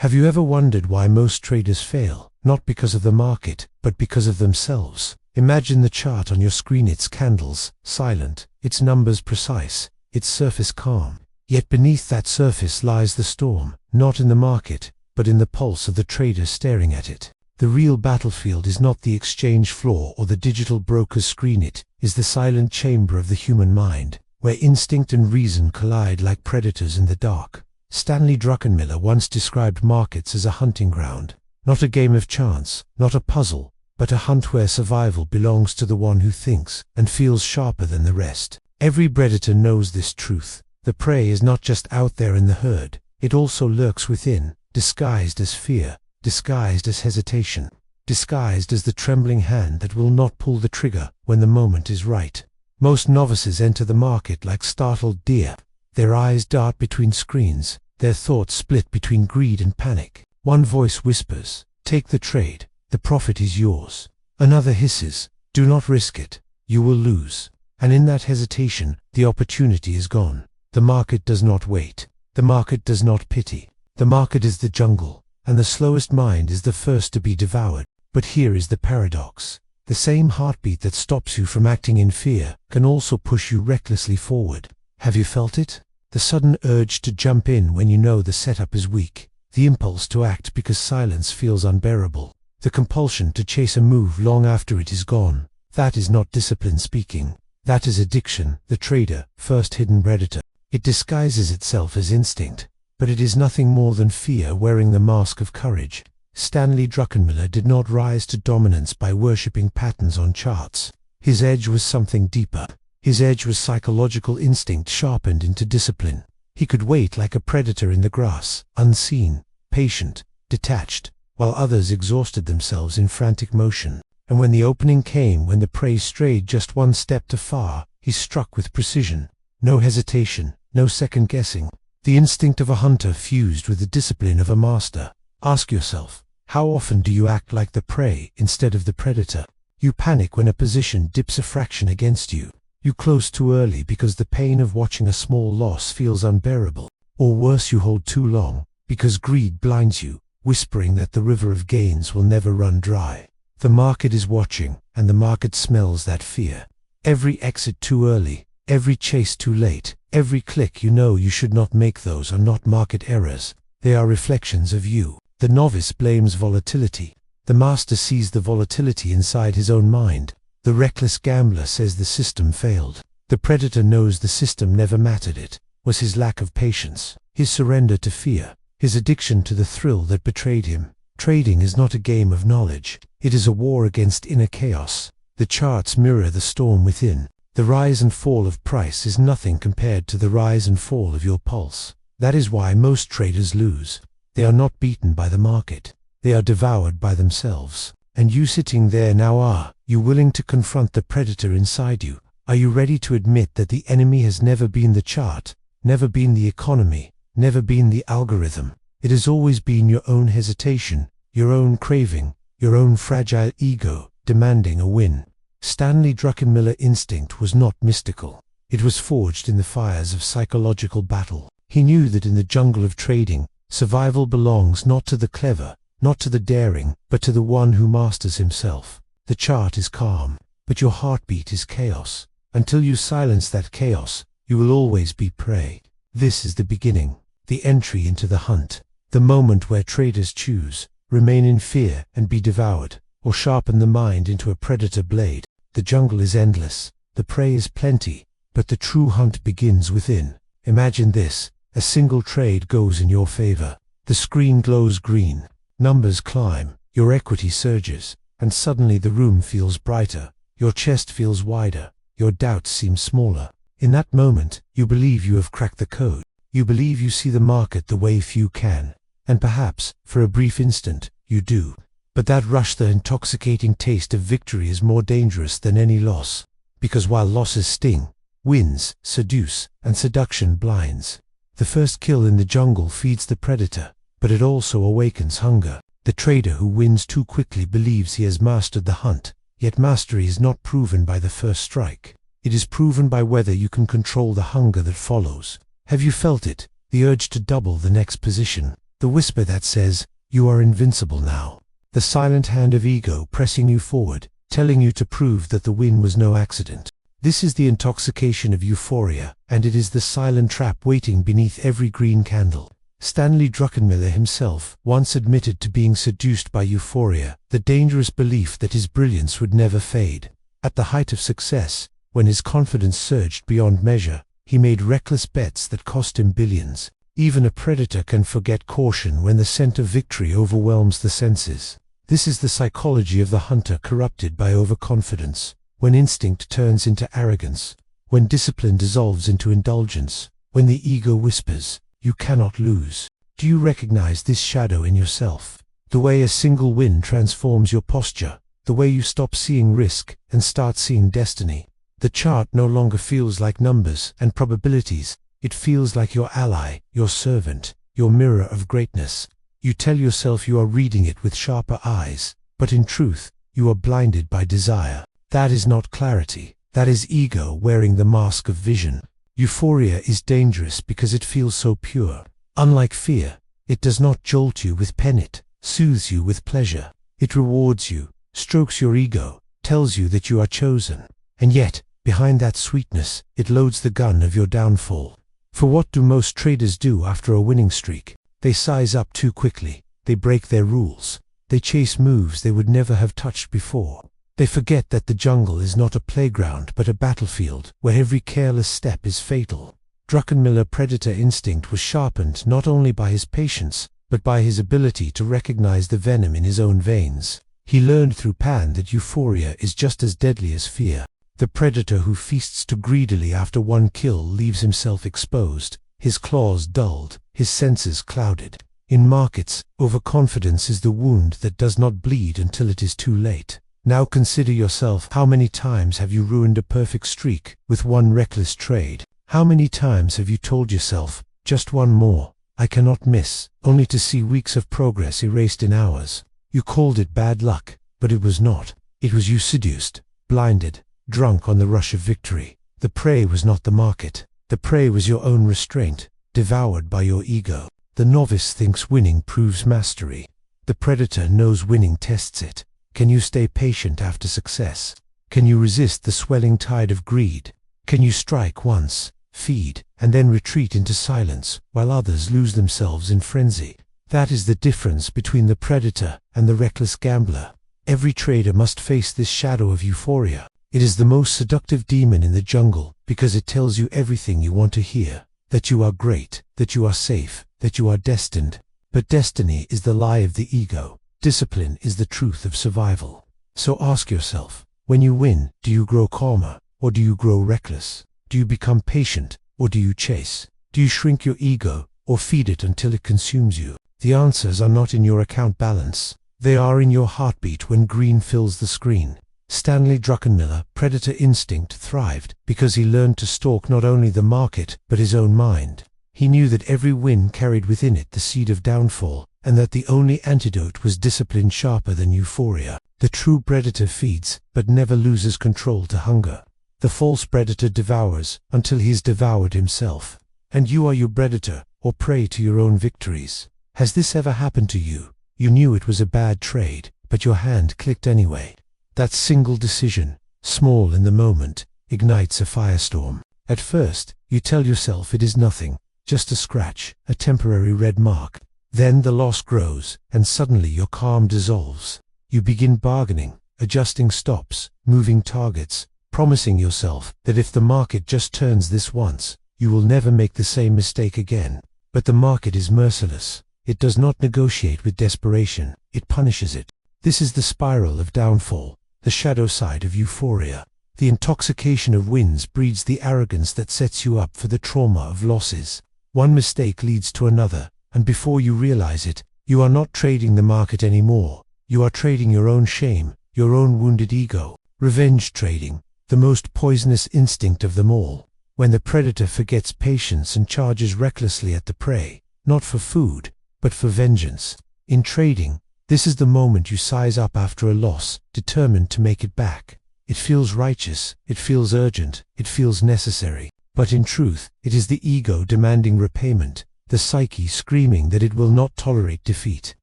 Have you ever wondered why most traders fail? Not because of the market, but because of themselves. Imagine the chart on your screen, its candles silent, its numbers precise, its surface calm. Yet beneath that surface lies the storm, not in the market, but in the pulse of the trader staring at it. The real battlefield is not the exchange floor or the digital broker's screen. It is the silent chamber of the human mind, where instinct and reason collide like predators in the dark. Stanley Druckenmiller once described markets as a hunting ground, not a game of chance, not a puzzle, but a hunt where survival belongs to the one who thinks and feels sharper than the rest. Every predator knows this truth. The prey is not just out there in the herd, it also lurks within, disguised as fear, disguised as hesitation, disguised as the trembling hand that will not pull the trigger when the moment is right. Most novices enter the market like startled deer. Their eyes dart between screens, their thoughts split between greed and panic. One voice whispers, "Take the trade, the profit is yours." Another hisses, "Do not risk it, you will lose." And in that hesitation, the opportunity is gone. The market does not wait. The market does not pity. The market is the jungle, and the slowest mind is the first to be devoured. But here is the paradox. The same heartbeat that stops you from acting in fear can also push you recklessly forward. Have you felt it? The sudden urge to jump in when you know the setup is weak. The impulse to act because silence feels unbearable. The compulsion to chase a move long after it is gone. That is not discipline speaking. That is addiction, the trader, first hidden predator. It disguises itself as instinct, but it is nothing more than fear wearing the mask of courage. Stanley Druckenmiller did not rise to dominance by worshipping patterns on charts. His edge was something deeper. His edge was psychological instinct sharpened into discipline. He could wait like a predator in the grass, unseen, patient, detached, while others exhausted themselves in frantic motion. And when the opening came, when the prey strayed just one step too far, he struck with precision. No hesitation, no second guessing. The instinct of a hunter fused with the discipline of a master. Ask yourself, how often do you act like the prey instead of the predator? You panic when a position dips a fraction against you. You close too early because the pain of watching a small loss feels unbearable. Or worse, you hold too long because greed blinds you, whispering that the river of gains will never run dry. The market is watching, and the market smells that fear. Every exit too early, every chase too late, every click you know you should not make. Those are not market errors. They are reflections of you. The novice blames volatility. The master sees the volatility inside his own mind. The reckless gambler says the system failed. The predator knows the system never mattered. It was his lack of patience, his surrender to fear, his addiction to the thrill that betrayed him. Trading is not a game of knowledge. It is a war against inner chaos. The charts mirror the storm within. The rise and fall of price is nothing compared to the rise and fall of your pulse. That is why most traders lose. They are not beaten by the market. They are devoured by themselves. And you sitting there now, are you willing to confront the predator inside you? Are you ready to admit that the enemy has never been the chart, never been the economy, never been the algorithm? It has always been your own hesitation, your own craving, your own fragile ego demanding a win. Stanley Druckenmiller instinct was not mystical. It was forged in the fires of psychological battle. He knew that in the jungle of trading, survival belongs not to the clever, not to the daring, but to the one who masters himself. The chart is calm, but your heartbeat is chaos. Until you silence that chaos, you will always be prey. This is the beginning, the entry into the hunt, the moment where traders choose, remain in fear and be devoured, or sharpen the mind into a predator blade. The jungle is endless, the prey is plenty, but the true hunt begins within. Imagine this, a single trade goes in your favor. The screen glows green. Numbers climb, your equity surges, and suddenly the room feels brighter, your chest feels wider, your doubts seem smaller. In that moment, you believe you have cracked the code. You believe you see the market the way few can. And perhaps, for a brief instant, you do. But that rush, the intoxicating taste of victory, is more dangerous than any loss. Because while losses sting, wins seduce, and seduction blinds. The first kill in the jungle feeds the predator, but it also awakens hunger. The trader who wins too quickly believes he has mastered the hunt, yet mastery is not proven by the first strike. It is proven by whether you can control the hunger that follows. Have you felt it, the urge to double the next position, The whisper that says, "You are invincible now." The silent hand of ego pressing you forward, telling you to prove that the win was no accident. This is the intoxication of euphoria, and it is the silent trap waiting beneath every green candle. Stanley Druckenmiller himself once admitted to being seduced by euphoria, the dangerous belief that his brilliance would never fade. At the height of success, when his confidence surged beyond measure, he made reckless bets that cost him billions. Even a predator can forget caution when the scent of victory overwhelms the senses. This is the psychology of the hunter corrupted by overconfidence. When instinct turns into arrogance, when discipline dissolves into indulgence, when the ego whispers, "You cannot lose." Do you recognize this shadow in yourself? The way a single win transforms your posture, the way you stop seeing risk and start seeing destiny. The chart no longer feels like numbers and probabilities, it feels like your ally, your servant, your mirror of greatness. You tell yourself you are reading it with sharper eyes, but in truth, you are blinded by desire. That is not clarity, that is ego wearing the mask of vision. Euphoria is dangerous because it feels so pure. Unlike fear, it does not jolt you with pain, it soothes you with pleasure. It rewards you, strokes your ego, tells you that you are chosen. And yet, behind that sweetness, it loads the gun of your downfall. For what do most traders do after a winning streak? They size up too quickly, they break their rules, they chase moves they would never have touched before. They forget that the jungle is not a playground but a battlefield where every careless step is fatal. Druckenmiller predator instinct was sharpened not only by his patience, but by his ability to recognize the venom in his own veins. He learned through pain that euphoria is just as deadly as fear. The predator who feasts too greedily after one kill leaves himself exposed, his claws dulled, his senses clouded. In markets, overconfidence is the wound that does not bleed until it is too late. Now consider yourself. How many times have you ruined a perfect streak with one reckless trade? How many times have you told yourself, "Just one more, I cannot miss," only to see weeks of progress erased in hours? You called it bad luck, but it was not. It was you seduced, blinded, drunk on the rush of victory. The prey was not the market. The prey was your own restraint, devoured by your ego. The novice thinks winning proves mastery. The predator knows winning tests it. Can you stay patient after success? Can you resist the swelling tide of greed? Can you strike once, feed, and then retreat into silence while others lose themselves in frenzy? That is the difference between the predator and the reckless gambler. Every trader must face this shadow of euphoria. It is the most seductive demon in the jungle because it tells you everything you want to hear. That you are great, that you are safe, that you are destined. But destiny is the lie of the ego. Discipline is the truth of survival. So ask yourself, when you win, do you grow calmer, or do you grow reckless? Do you become patient, or do you chase? Do you shrink your ego, or feed it until it consumes you? The answers are not in your account balance. They are in your heartbeat when green fills the screen. Stanley Druckenmiller, predator instinct, thrived because he learned to stalk not only the market, but his own mind. He knew that every win carried within it the seed of downfall, and that the only antidote was discipline sharper than euphoria. The true predator feeds, but never loses control to hunger. The false predator devours, until he is devoured himself. And you are your predator, or prey to your own victories. Has this ever happened to you? You knew it was a bad trade, but your hand clicked anyway. That single decision, small in the moment, ignites a firestorm. At first, you tell yourself it is nothing, just a scratch, a temporary red mark. Then the loss grows, and suddenly your calm dissolves. You begin bargaining, adjusting stops, moving targets, promising yourself that if the market just turns this once, you will never make the same mistake again. But the market is merciless. It does not negotiate with desperation, it punishes it. This is the spiral of downfall, the shadow side of euphoria. The intoxication of wins breeds the arrogance that sets you up for the trauma of losses. One mistake leads to another, and before you realize it, you are not trading the market anymore. You are trading your own shame, your own wounded ego. Revenge trading, the most poisonous instinct of them all. When the predator forgets patience and charges recklessly at the prey, not for food, but for vengeance. In trading, this is the moment you size up after a loss, determined to make it back. It feels righteous, it feels urgent, it feels necessary. But in truth, it is the ego demanding repayment. the psyche screaming that it will not tolerate defeat.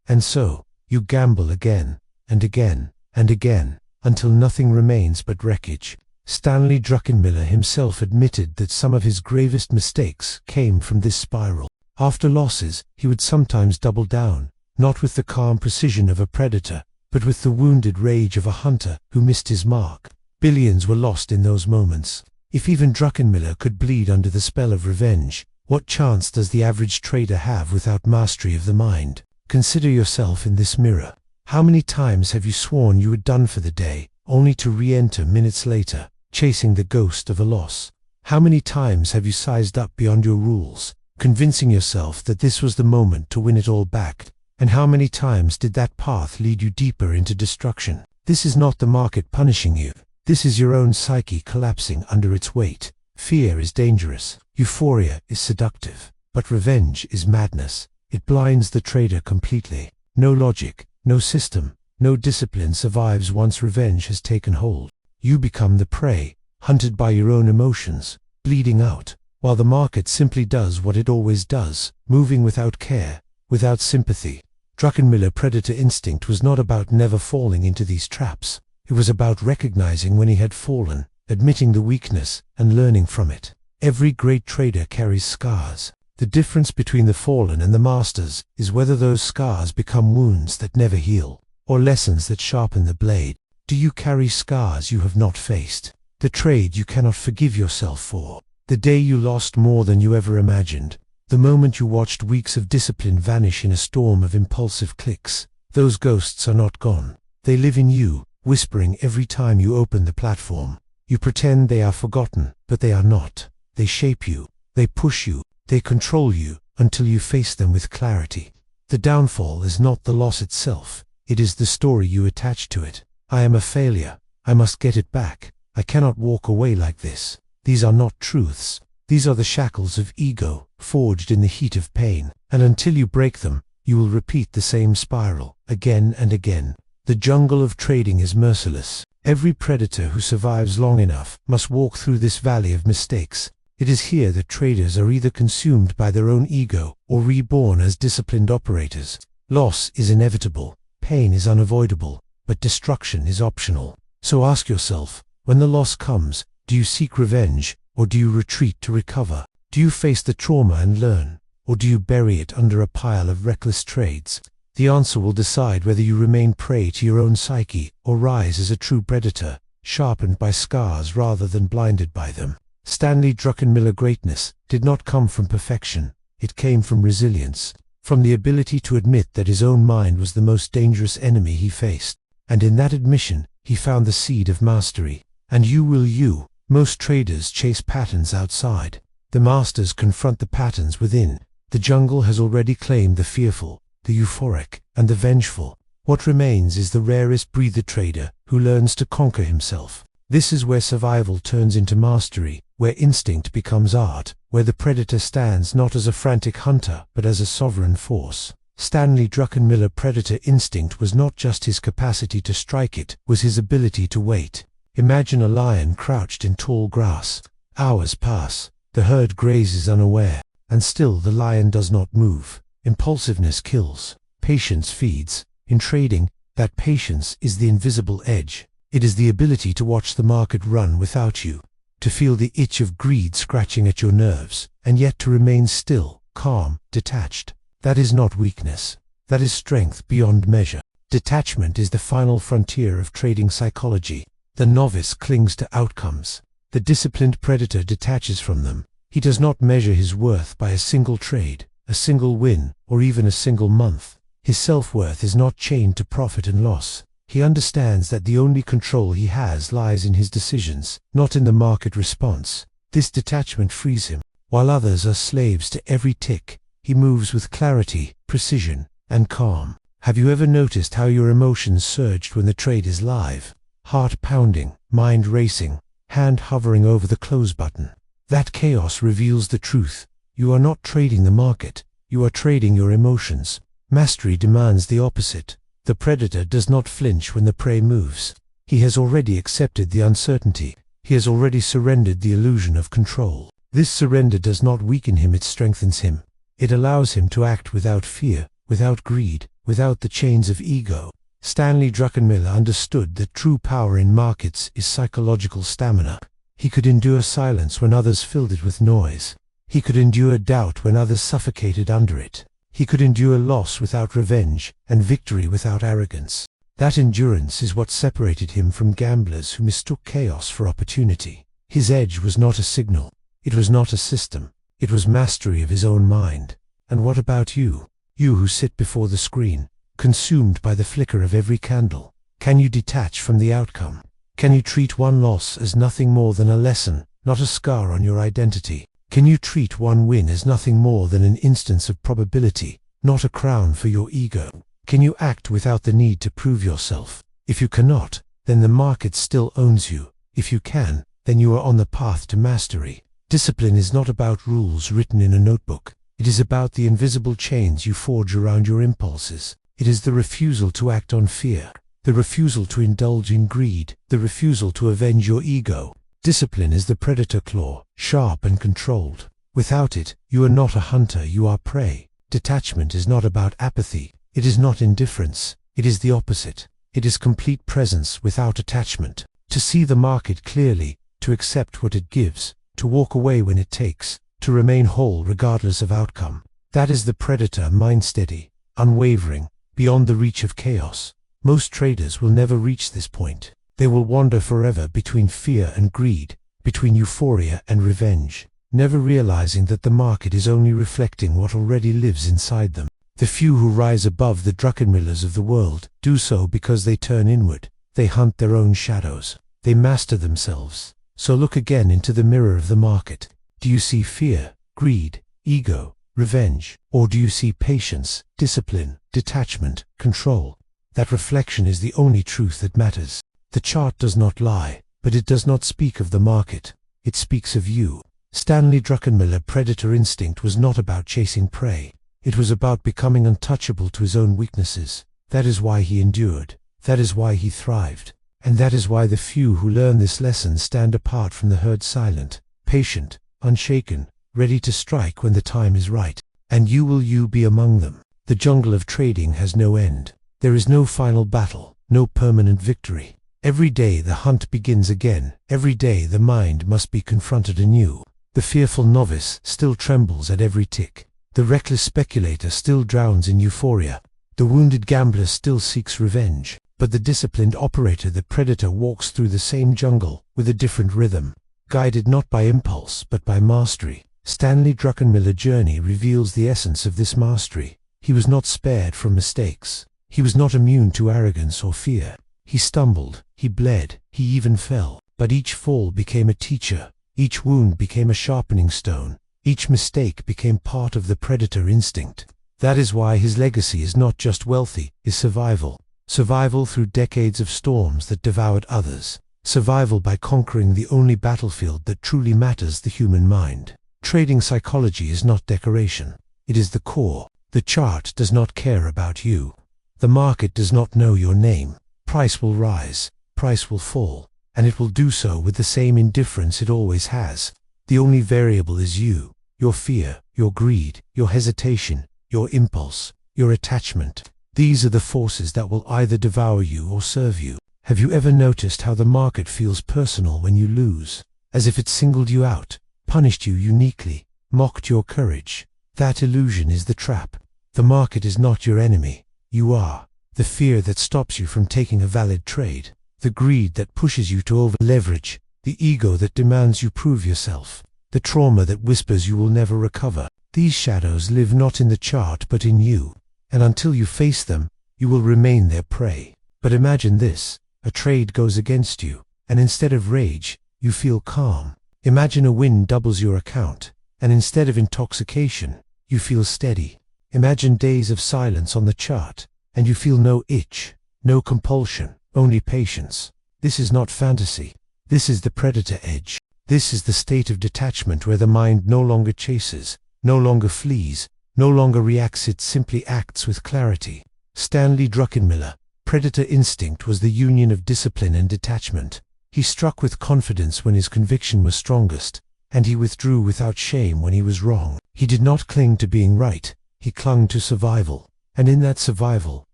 And so, you gamble again, and again, and again, until nothing remains but wreckage. Stanley Druckenmiller himself admitted that some of his gravest mistakes came from this spiral. After losses, he would sometimes double down, not with the calm precision of a predator, but with the wounded rage of a hunter who missed his mark. Billions were lost in those moments. If even Druckenmiller could bleed under the spell of revenge, what chance does the average trader have without mastery of the mind? Consider yourself in this mirror. How many times have you sworn you were done for the day, only to re-enter minutes later, chasing the ghost of a loss? How many times have you sized up beyond your rules, convincing yourself that this was the moment to win it all back? And how many times did that path lead you deeper into destruction? This is not the market punishing you. This is your own psyche collapsing under its weight. Fear is dangerous. Euphoria is seductive. But revenge is madness. It blinds the trader completely. No logic, no system, no discipline survives once revenge has taken hold. You become the prey, hunted by your own emotions, bleeding out, while the market simply does what it always does, moving without care, without sympathy. Druckenmiller predator instinct was not about never falling into these traps. It was about recognizing when he had fallen, admitting the weakness, and learning from it. Every great trader carries scars. The difference between the fallen and the masters is whether those scars become wounds that never heal, or lessons that sharpen the blade. Do you carry scars you have not faced? The trade you cannot forgive yourself for? The day you lost more than you ever imagined? The moment you watched weeks of discipline vanish in a storm of impulsive clicks? Those ghosts are not gone. They live in you, whispering every time you open the platform. You pretend they are forgotten, but they are not. They shape you, they push you, they control you, until you face them with clarity. The downfall is not the loss itself, it is the story you attach to it. I am a failure. I must get it back. I cannot walk away like this. These are not truths. These are the shackles of ego, forged in the heat of pain, and until you break them, you will repeat the same spiral, again and again. The jungle of trading is merciless. Every predator who survives long enough must walk through this valley of mistakes. It is here that traders are either consumed by their own ego or reborn as disciplined operators. Loss is inevitable, pain is unavoidable, but destruction is optional. So ask yourself, when the loss comes, do you seek revenge, or do you retreat to recover? Do you face the trauma and learn, or do you bury it under a pile of reckless trades? The answer will decide whether you remain prey to your own psyche or rise as a true predator, sharpened by scars rather than blinded by them. Stanley Druckenmiller greatness did not come from perfection. It came from resilience, from the ability to admit that his own mind was the most dangerous enemy he faced. And in that admission, he found the seed of mastery. And you will you. Most traders chase patterns outside. The masters confront the patterns within. The jungle has already claimed the fearful, the euphoric, and the vengeful. What remains is the rarest breather trader who learns to conquer himself. This is where survival turns into mastery, where instinct becomes art, where the predator stands not as a frantic hunter but as a sovereign force. Stanley Druckenmiller predator instinct was not just his capacity to strike, it was his ability to wait. Imagine a lion crouched in tall grass. Hours pass, the herd grazes unaware, and still the lion does not move. Impulsiveness kills, patience feeds. In trading, that patience is the invisible edge. It is the ability to watch the market run without you, to feel the itch of greed scratching at your nerves, and yet to remain still, calm, detached. That is not weakness. That is strength beyond measure. Detachment is the final frontier of trading psychology. The novice clings to outcomes. The disciplined predator detaches from them. He does not measure his worth by a single trade, a single win, or even a single month. His self-worth is not chained to profit and loss. He understands that the only control he has lies in his decisions, not in the market response. This detachment frees him. While others are slaves to every tick, he moves with clarity, precision, and calm. Have you ever noticed how your emotions surged when the trade is live? Heart pounding, mind racing, hand hovering over the close button. That chaos reveals the truth. You are not trading the market, you are trading your emotions. Mastery demands the opposite. The predator does not flinch when the prey moves. He has already accepted the uncertainty. He has already surrendered the illusion of control. This surrender does not weaken him, it strengthens him. It allows him to act without fear, without greed, without the chains of ego. Stanley Druckenmiller understood that true power in markets is psychological stamina. He could endure silence when others filled it with noise. He could endure doubt when others suffocated under it. He could endure loss without revenge, and victory without arrogance. That endurance is what separated him from gamblers who mistook chaos for opportunity. His edge was not a signal. It was not a system. It was mastery of his own mind. And what about you? You who sit before the screen, consumed by the flicker of every candle. Can you detach from the outcome? Can you treat one loss as nothing more than a lesson, not a scar on your identity? Can you treat one win as nothing more than an instance of probability, not a crown for your ego? Can you act without the need to prove yourself? If you cannot, then the market still owns you. If you can, then you are on the path to mastery. Discipline is not about rules written in a notebook. It is about the invisible chains you forge around your impulses. It is the refusal to act on fear, the refusal to indulge in greed, the refusal to avenge your ego. Discipline is the predator claw, sharp and controlled. Without it, you are not a hunter, you are prey. Detachment is not about apathy. It is not indifference. It is the opposite. It is complete presence without attachment. To see the market clearly, to accept what it gives, to walk away when it takes, to remain whole regardless of outcome. That is the predator mind, steady, unwavering, beyond the reach of chaos. Most traders will never reach this point. They will wander forever between fear and greed, between euphoria and revenge, never realizing that the market is only reflecting what already lives inside them. The few who rise above the Druckenmillers of the world do so because they turn inward. They hunt their own shadows. They master themselves. So look again into the mirror of the market. Do you see fear, greed, ego, revenge? Or do you see patience, discipline, detachment, control? That reflection is the only truth that matters. The chart does not lie, but it does not speak of the market. It speaks of you. Stanley Druckenmiller predator instinct was not about chasing prey. It was about becoming untouchable to his own weaknesses. That is why he endured. That is why he thrived. And that is why the few who learn this lesson stand apart from the herd, silent, patient, unshaken, ready to strike when the time is right. And you will be among them. The jungle of trading has no end. There is no final battle, no permanent victory. Every day the hunt begins again. Every day the mind must be confronted anew. The fearful novice still trembles at every tick. The reckless speculator still drowns in euphoria. The wounded gambler still seeks revenge. But the disciplined operator, the predator, walks through the same jungle with a different rhythm, guided not by impulse but by mastery. Stanley Druckenmiller's journey reveals the essence of this mastery. He was not spared from mistakes. He was not immune to arrogance or fear. He stumbled, he bled, he even fell. But each fall became a teacher. Each wound became a sharpening stone. Each mistake became part of the predator instinct. That is why his legacy is not just wealthy, is survival. Survival through decades of storms that devoured others. Survival by conquering the only battlefield that truly matters, the human mind. Trading psychology is not decoration. It is the core. The chart does not care about you. The market does not know your name. Price will rise, price will fall, and it will do so with the same indifference it always has. The only variable is you, your fear, your greed, your hesitation, your impulse, your attachment. These are the forces that will either devour you or serve you. Have you ever noticed how the market feels personal when you lose? As if it singled you out, punished you uniquely, mocked your courage. That illusion is the trap. The market is not your enemy. You are. The fear that stops you from taking a valid trade. The greed that pushes you to over-leverage. The ego that demands you prove yourself. The trauma that whispers you will never recover. These shadows live not in the chart but in you. And until you face them, you will remain their prey. But imagine this. A trade goes against you, and instead of rage, you feel calm. Imagine a win doubles your account, and instead of intoxication, you feel steady. Imagine days of silence on the chart, and you feel no itch, no compulsion, only patience. This is not fantasy. This is the predator edge. This is the state of detachment where the mind no longer chases, no longer flees, no longer reacts, it simply acts with clarity. Stanley Druckenmiller, predator instinct was the union of discipline and detachment. He struck with confidence when his conviction was strongest, and he withdrew without shame when he was wrong. He did not cling to being right, he clung to survival. And in that survival,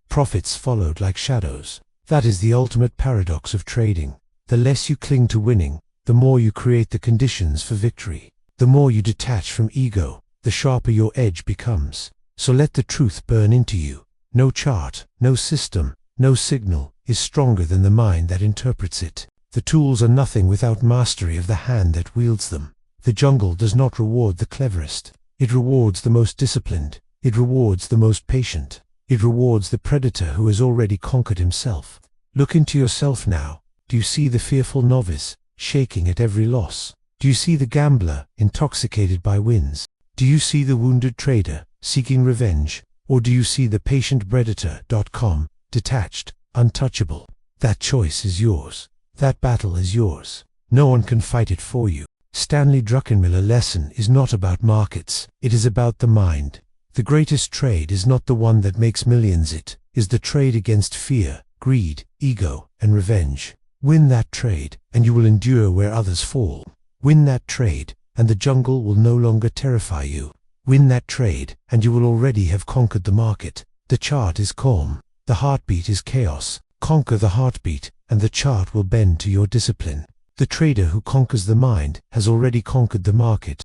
profits followed like shadows. That is the ultimate paradox of trading. The less you cling to winning, the more you create the conditions for victory. The more you detach from ego, the sharper your edge becomes. So let the truth burn into you. No chart, no system, no signal is stronger than the mind that interprets it. The tools are nothing without mastery of the hand that wields them. The jungle does not reward the cleverest. It rewards the most disciplined. It rewards the most patient. It rewards the predator who has already conquered himself. Look into yourself now. Do you see the fearful novice, shaking at every loss? Do you see the gambler, intoxicated by wins? Do you see the wounded trader, seeking revenge? Or do you see the patient predator.com, detached, untouchable? That choice is yours. That battle is yours. No one can fight it for you. Stanley Druckenmiller lesson is not about markets. It is about the mind. The greatest trade is not the one that makes millions. It is the trade against fear, greed, ego, and revenge. Win that trade, and you will endure where others fall. Win that trade, and the jungle will no longer terrify you. Win that trade, and you will already have conquered the market. The chart is calm. The heartbeat is chaos. Conquer the heartbeat, and the chart will bend to your discipline. The trader who conquers the mind has already conquered the market.